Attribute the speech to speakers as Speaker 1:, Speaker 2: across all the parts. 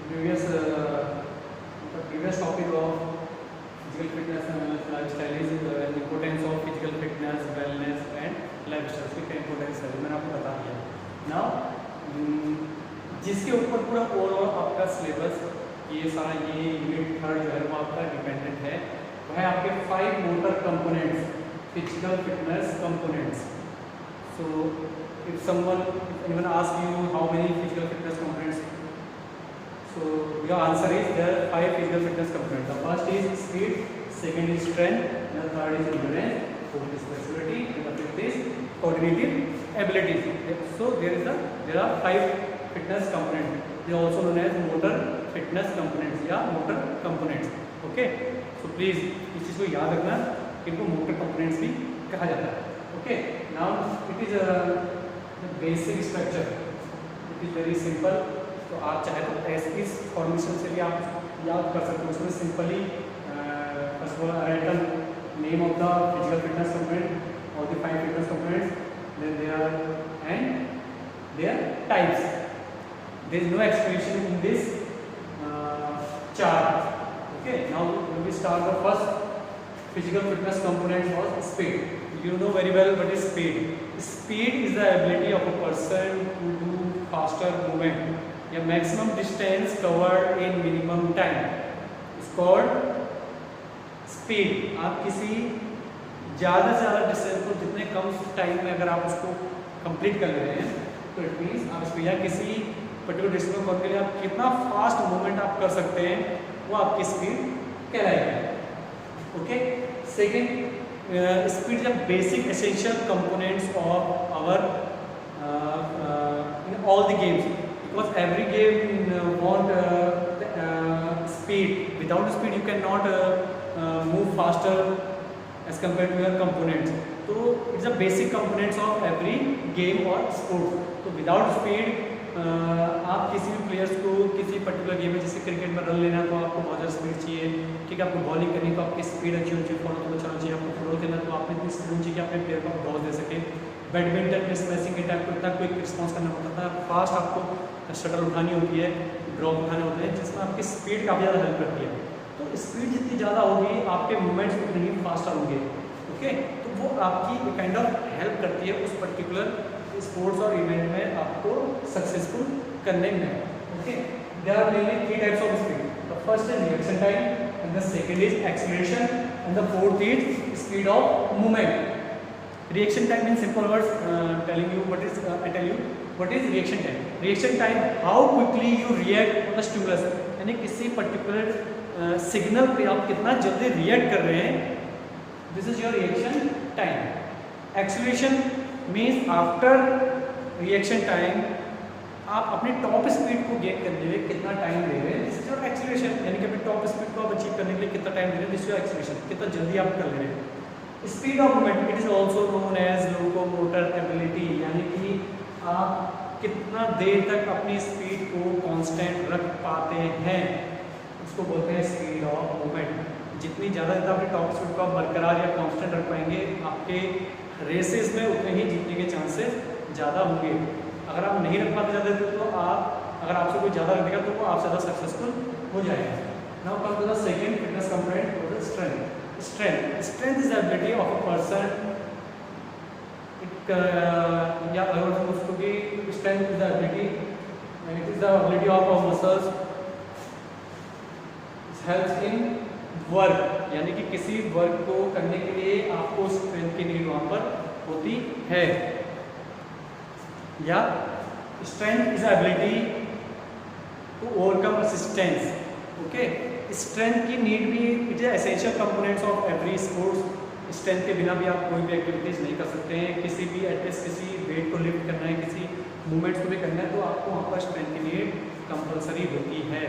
Speaker 1: previous topic of physical fitness and lifestyle is the importance of physical fitness, wellness and lifestyle. उसकी क्या importance है मैंने आपको बता दिया. Now जिसके ऊपर पूरा ओवरऑल आपका सिलेबस ये सारा ये यूनिट थर्ड जो है वो आपका डिपेंडेंट है, वह है आपके 5 motor components, physical fitness components. So if anyone asks you how many physical fitness components, so your answer is there are 5 physical fitness components. The first is speed, second is strength, the third is endurance, fourth is flexibility, and the fifth is coordinative abilities. So there are 5 fitness components. They are also known as motor fitness components या motor components. Okay, so please इस चीज़ को याद रखना, इनको motor components भी कहा जाता है. Okay, now it is a basic structure. It is very simple. तो आप चाहे तो इस फॉर्मेशन से भी आप याद कर सकते हो. उसमें simply first of all write name of the physical fitness component और the 5 fitness components, then their types. There is no explanation in this chart. Okay, now we start the first physical fitness component was speed. You know very well what is speed. Speed is the ability of a person to do faster movement. या maximum distance covered in minimum time. It's called speed. आप किसी ज़्यादा से ज़्यादा distance को जितने कम time में अगर आप उसको कंप्लीट कर रहे हैं तो इट मीन्स आप इसको या किसी पर्टिकुलर डिस्टेंस को करने के लिए आप कितना फास्ट मूवमेंट आप कर सकते हैं वो आपकी स्पीड कहलाएगी. Okay, second speed is the basic essential components of our in all the games, because every game want speed. Without speed you can not move faster as compare to your components. तो it's the basic components of every game और sport. तो without speed आप किसी भी players को किसी particular game में जैसे क्रिकेट में रन लेना तो आपको बहुत ज़्यादा स्पीड चाहिए. ठीक है, आपको बॉलिंग करनी तो आपकी स्पीड अच्छी होनी चाहिए, फॉलो तो चलना चाहिए. आपको फॉलो करना तो आपने इतनी स्पीड चाहिए कि अपने प्लेयर को आप डॉज दे सके. बैडमिंटन में स्मैशिंग के टाइम को इतना क्विक रिस्पॉन्स करना पड़ता था, फास्ट आपको शटल उठानी होती है, ड्रॉप उठाने होते हैं, जिसमें आपकी स्पीड काफ़ी ज़्यादा हेल्प करती है. तो स्पीड जितनी ज़्यादा होगी आपके मूवमेंट्स उतने ही फास्टर होंगे. ओके, तो वो आपकी काइंड ऑफ हेल्प करती है उस पर्टिकुलर स्पोर्ट्स और इवेंट में आपको सक्सेसफुल करने में. Okay, there are mainly 3 types of speed. The first is reaction time, and the second is acceleration, and the fourth is speed of movement. Reaction time in simple words telling you what is I tell you what is reaction time. Reaction time how quickly you react on the stimulus, यानी किसी particular signal पे आप कितना जल्दी react कर रहे हैं. This is your reaction time. Acceleration means after reaction time आप अपने टॉप स्पीड को गेन करने में कितना टाइम ले रहे हैं. दिस इज योर एक्सीलरेशन, यानी कि अपने टॉप स्पीड को आप अचीव करने के लिए कितना टाइम ले रहे हैं. दिस इज योर एक्सीलरेशन, कितना जल्दी आप कर ले रहे हैं. Speed of movement it is also known as locomotor ability, यानी कि आप कितना देर तक अपनी स्पीड को कांस्टेंट रख पाते हैं, उसको बोलते हैं स्पीड ऑफ मूवमेंट. जितनी ज़्यादा अपने टॉप स्पीड को आप बरकरार या कांस्टेंट रख पाएंगे आपके रेसेस में उतने ही जीतने के चांसेस ज़्यादा होंगे. अगर आप नहीं रख पाते ज़्यादा तो अगर आपसे कोई ज़्यादा रख देगा तो वो आपसे ज़्यादा सक्सेसफुल हो जाएगा. Now come to the second fitness component और strength. Strength is the ability of a person, या अगर उसको कि strength is the ability and it is the ability of our muscles helps in work, यानी कि किसी वर्क को करने के लिए आपको स्ट्रेंथ की नीड वहाँ पर होती है. या strength is ability to overcome resistance. Okay, strength की नीड भी it is essential components of every sports. Strength के बिना भी आप कोई भी एक्टिविटीज़ नहीं कर सकते हैं. किसी भी एटलीस्ट किसी वेट को लिफ्ट करना है, किसी मूवमेंट्स को भी करना है, तो आपको वहाँ पर स्ट्रेंथ की नीड कंपलसरी होती है.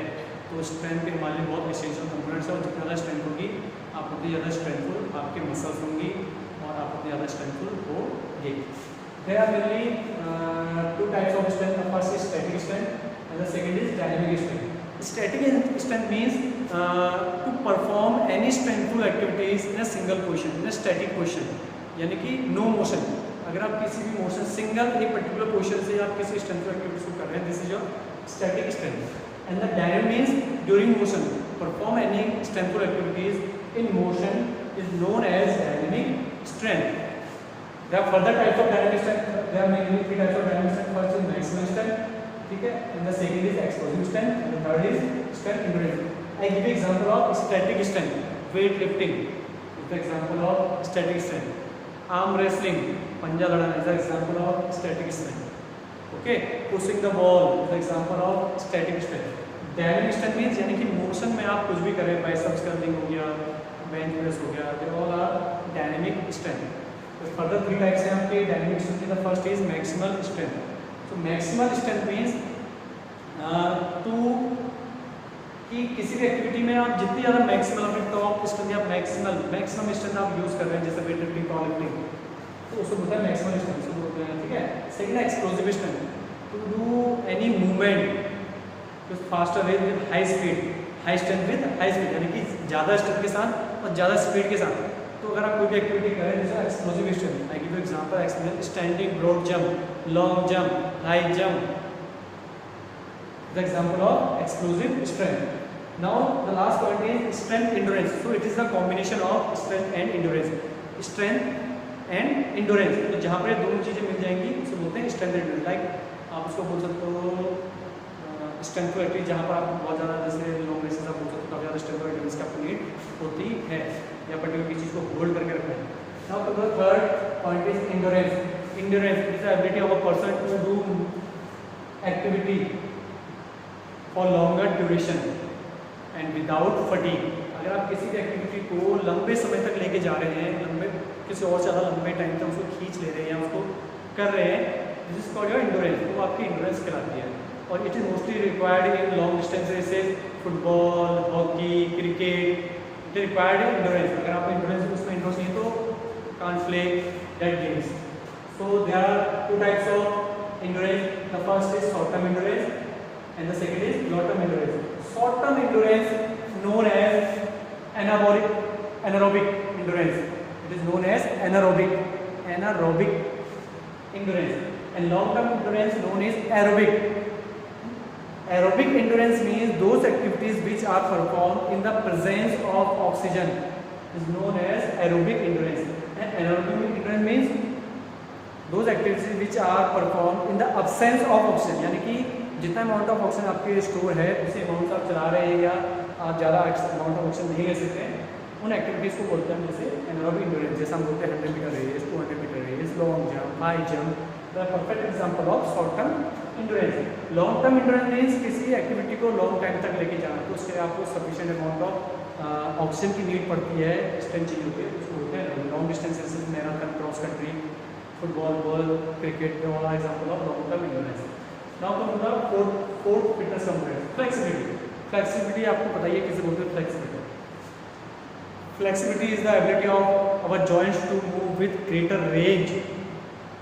Speaker 1: तो स्ट्रेंथ के हमारे लिए बहुत एसेंशियल कंपोनेंट्स है, और जितना ज़्यादा स्ट्रेंथ होगी आप उतनी ज़्यादा स्ट्रेंथफुल आपके मसल्स होंगी और आप उतनी ज़्यादा स्ट्रेंथफुल होंगे. There are mainly 2 types of strength. The first is static strength and the second is dynamic strength. Static strength means to perform any strengthful activities in a single position, in a static position, यानी कि no motion. अगर आप किसी भी motion single एक particular position से आप किसी स्ट्रेंथफुल एक्टिविटीज को कर रहे हैं, this is your static strength. and the dynamic means during motion. Perform any strengthful activities in motion is known as dynamic strength. There are further types of dynamic strength. There are mainly three types of dynamic strength. First is maximum strength, ठीक है, and the second is explosive strength, and the third is strength endurance. I give you example of static strength, weight lifting is the example of static strength. Arm wrestling, पंजा लड़ाना is the example of static strength. Okay, pushing the ball is the example of static strength. Dynamic strength means यानी कि motion में आप कुछ भी करें, biceps curling हो गया, बेंच प्रेस हो गया, they all are dynamic strength. Further three types हैं आपके डायनेमिक स्ट्रेंथ के. The first is maximal strength. So maximal strength means to कि किसी भी एक्टिविटी में आप जितनी ज़्यादा मैक्सिमल अपनी टॉप स्ट्रेंथ या मैक्सिमम स्ट्रेंथ आप यूज़ कर रहे हैं, जैसे वेट लिफ्टिंग, पावर लिफ्टिंग, तो उसको बोलते हैं मैक्सिमल स्ट्रेंथ, उसको बोलते हैं, ठीक है. सेकंड है explosive strength, to do any movement with faster rate with high speed, high strength with high speed, यानी कि ज़्यादा स्ट्रेंथ के साथ और ज़्यादा स्पीड के साथ. तो अगर आप कोई भी एक्टिविटी करें जैसे explosive strength, I give you example, standing broad jump, long jump, high jump, the example of explosive strength. Now the last point is strength endurance. So it is the combination of strength and endurance. Strength and endurance, तो जहाँ पर दोनों चीज़ें मिल जाएंगी उसे बोलते हैं strength and endurance. Like आप उसको बोल सकते हो स्ट्रेंथ टू एक्टिविटी, जहाँ पर आप बहुत ज़्यादा जैसे लॉन्ग रेसेस आप बोल सकते हो, काफ़ी ज़्यादा स्ट्रेंथ और एंड्योरेंस की आपको नीड होती है या पर्टिकुलर की चीज़ को होल्ड करके रखना है. Now the third point is endurance. Endurance is the ability of a person to do activity for longer duration and without fatigue. अगर आप किसी भी एक्टिविटी को लंबे समय तक लेके जा रहे हैं, लंबे किसी और ज़्यादा लंबे टाइम तक उसको खींच ले रहे हैं या उसको कर रहे हैं, this is called your endurance. तो वो आपकी एंड्योरेंस कहलाती है. और it is mostly required in long distance races, football, hockey, cricket. It required endurance. अगर आपको एंड्योरेंस उसमें इंटरेस्ट नहीं तो can't play that games. So there are two types of endurance. The first is short term endurance and the second is long term endurance. Short term endurance known as anaerobic endurance. It is known as anaerobic endurance, and long term endurance known as aerobic. Aerobic endurance means those activities which are performed in the presence of oxygen is known as aerobic endurance. And anaerobic endurance means those activities which are performed in the absence of oxygen, यानी कि जितना amount of oxygen आपके store है उसी amount आप चला रहे हैं या आप ज़्यादा अमाउंट ऑफ ऑक्सीजन नहीं ले सकते हैं, उन एक्टिविटीज़ को बोलते हैं जैसे एनारोबिक एंड्योरेंस. जैसे हम बोलते हैं 100 metre race, 200 metre race, long jump, high jump. The perfect example of short term endurance. Long term endurance means किसी एक्टिविटी को लॉन्ग टाइम तक लेके जाना, तो उसके लिए आपको सफिशिएंट अमाउंट ऑफ ऑक्सीजन की नीड पड़ती है, स्ट्रेंथ चाहिए होती है, उसको बोलते हैं long distance races, marathon, cross country, football, ball, cricket, all are example of long term endurance. Now come to the fourth fitness component, flexibility. Flexibility आपको पता ही है किसे बोलते हैं flexibility. Flexibility is the ability of our joints to move with greater range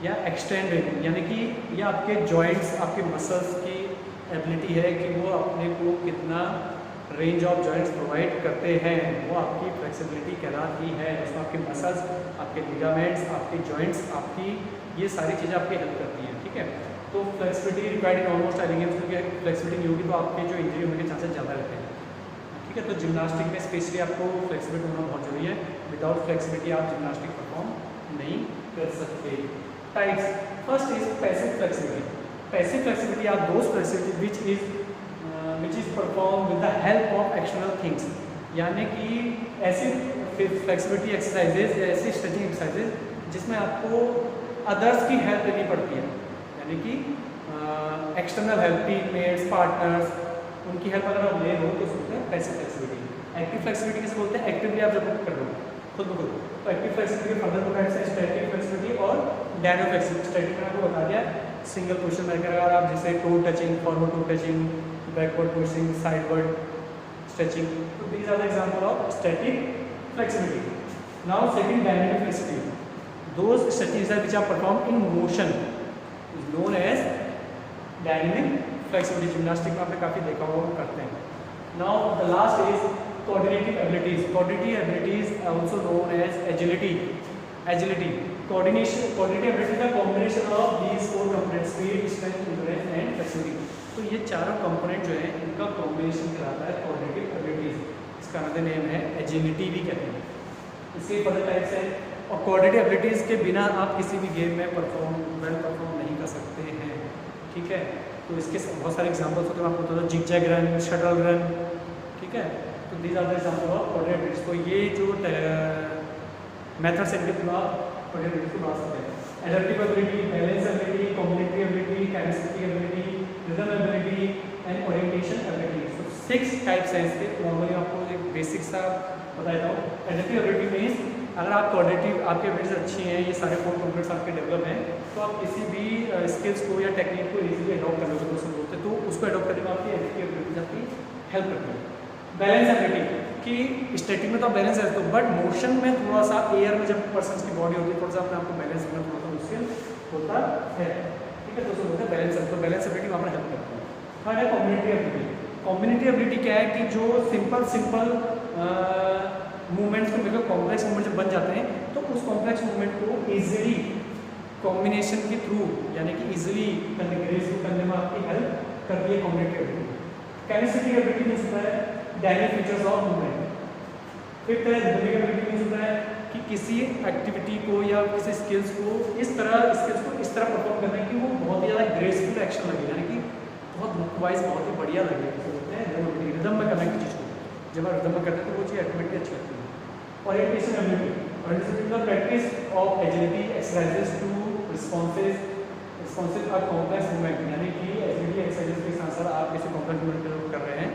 Speaker 1: या extend range, यानी कि ये आपके जॉइंट्स, आपके मसल्स की एबिलिटी है कि वो अपने को कितना रेंज ऑफ जॉइंट्स प्रोवाइड करते हैं, वो आपकी फ्लेक्सिबिलिटी कहलाती है. उसमें आपके मसल्स, आपके लिगामेंट्स, आपके जॉइंट्स, आपकी ये सारी चीज़ें आपकी हेल्प करती हैं. ठीक है, तो flexibility required in almost any games, क्योंकि फ्लेक्सिबिलिटी नहीं होगी तो आपके जो इंजरी होने के चांसेस ज़्यादा रहते हैं. ठीक है, तो जिम्नास्टिक में स्पेशली आपको फ्लेक्सिबिलिटी होना बहुत जरूरी है. विदाउट फ्लेक्सिबिलिटी आप जिम्नास्टिक परफॉर्म नहीं कर सकते. Types. First is passive flexibility. Passive flexibility are those flexibility which is performed with the help of external things, यानी कि ऐसी फ्लेक्सिबिलिटी एक्सरसाइजेज या ऐसी स्ट्रेचिंग एक्सरसाइजेज जिसमें आपको अदर्स की हेल्प लेनी पड़ती है, यानी कि एक्सटर्नल हेल्प, टीममेट्स, पार्टनर्स, उनकी हेल्प अगर आप ले लो तो बोलते हैं पैसिव फ्लेक्सिबिलिटी. एक्टिव फ्लेक्सिबिलिटी किसे बोलते हैं? एक्टिवली आप जब कर लो खुद ब खुद. तो एक्टिव फ्लेक्सिबिलिटी फर्दर दो टाइप्स है, स्टैटिक फ्लेक्सिबिलिटी और डायनामिक फ्लेक्सिबिलिटी. स्टैटिक में आपको बता दिया सिंगल पोजिशन में अगर आप जैसे toe touching, forward toe touching, backward pushing, sideward stretching, तो these are the example of static flexibility. Now second dynamic flexibility. Those stretchings are which are performed in motion is known as dynamic flexibility. Gymnastic में आपने काफ़ी देखा होगा करते हैं. Now the last is coordinative abilities. Coordinative abilities also known as agility. Agility, coordinative ability is a combination of these four components: speed, strength, endurance and flexibility. तो ये चारों कंपोनेंट जो है इनका कॉम्बिनेशन कहलाता है कोऑर्डिनेटिव एबिलिटीज। इसका another name है एजिलिटी भी कहते हैं। इसके फर्दर टाइप्स हैं, और कोऑर्डिनेटिव एबिलिटीज़ के बिना आप किसी भी गेम में वेल परफॉर्म नहीं कर सकते हैं, ठीक है। तो इसके बहुत सारे एग्जांपल्स होते हैं, आपको बता दो जिग-जैग रन, शटल रन, ठीक है। तो these are the example of coordinative abilities. तो ये जो मेथड्स हैं इनके थ्रू आप कोऑर्डिनेटिव एबिलिटीज को बना सकते हैं। Adaptive ability, balance ability, combinatory ability, kinesthetic ability, rhythm ability and orientation ability. तो 6 टाइप्स हैं इसके। नॉर्मली आपको एक बेसिक सा बता देता हूँ। एडप्टिव एबिलिटी मीन्स अगर आप कोऑर्डिनेटिव आपकी एबिलिटीज अच्छी हैं, ये सारे 4 कंपोनेंट्स आपके डेवलप हैं, तो आप किसी भी स्किल्स को या टेक्निक को इजीली अडॉप्ट करने की कोशिश करते हैं, तो उसको अडॉप्ट करने में आपकी एडप्टिव एबिलिटीज आपकी हेल्प करती है। बैलेंस एबिलिटी कि स्टैटिक में तो आप बैलेंस रहते हो, बट मोशन में थोड़ा सा एयर में जब पर्सन की बॉडी होती है थोड़ा सा अपने आपको बैलेंस करना थोड़ा सा मुश्किल होता है, ठीक है। तो उसको बोलते हैं बैलेंस। तो बैलेंस एबिलिटी वहाँ पर हेल्प करती है। थर्ड है कॉम्बिनेटरी एबिलिटी। कॉम्बिनेटरी एबिलिटी क्या है कि जो सिंपल मूवमेंट्स को मिलकर कॉम्प्लेक्स मूवमेंट जब बन जाते हैं, तो उस कॉम्प्लेक्स मूवमेंट को ईजिली कॉम्बिनेशन के थ्रू यानी कि ईजिली करने में आपकी हेल्प करती है कॉम्बिनेटरी एबिलिटी। काइनेस्थेटिक एबिलिटी मीन्स होता है dynamic features of movement. Fifth है रिदमिक एबिलिटी मीन्स होता है कि किसी एक्टिविटी को या किसी स्किल्स को इस तरह परफॉर्म करना है कि वो बहुत ही ज़्यादा ग्रेसफुल एक्शन लगे, यानी कि बहुत लुक वाइज बहुत ही बढ़िया लगे। तो बोलते हैं रिदम में करना की चीज़ को, जब आप रिदम में करते हैं तो वो चीज़ ऑटोमेटिकली अच्छी लगती है। Orientation ability, orientation the practice of agility exercises to responsive और कॉम्प्लेक्स मूवमेंट, यानी कि एजिलिटी एक्सरसाइजेस के साथ साथ आप किसी कॉम्प्लेक्स मूवमेंट कर रहे हैं।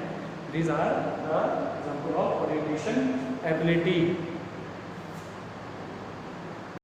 Speaker 1: These are the example of orientation ability.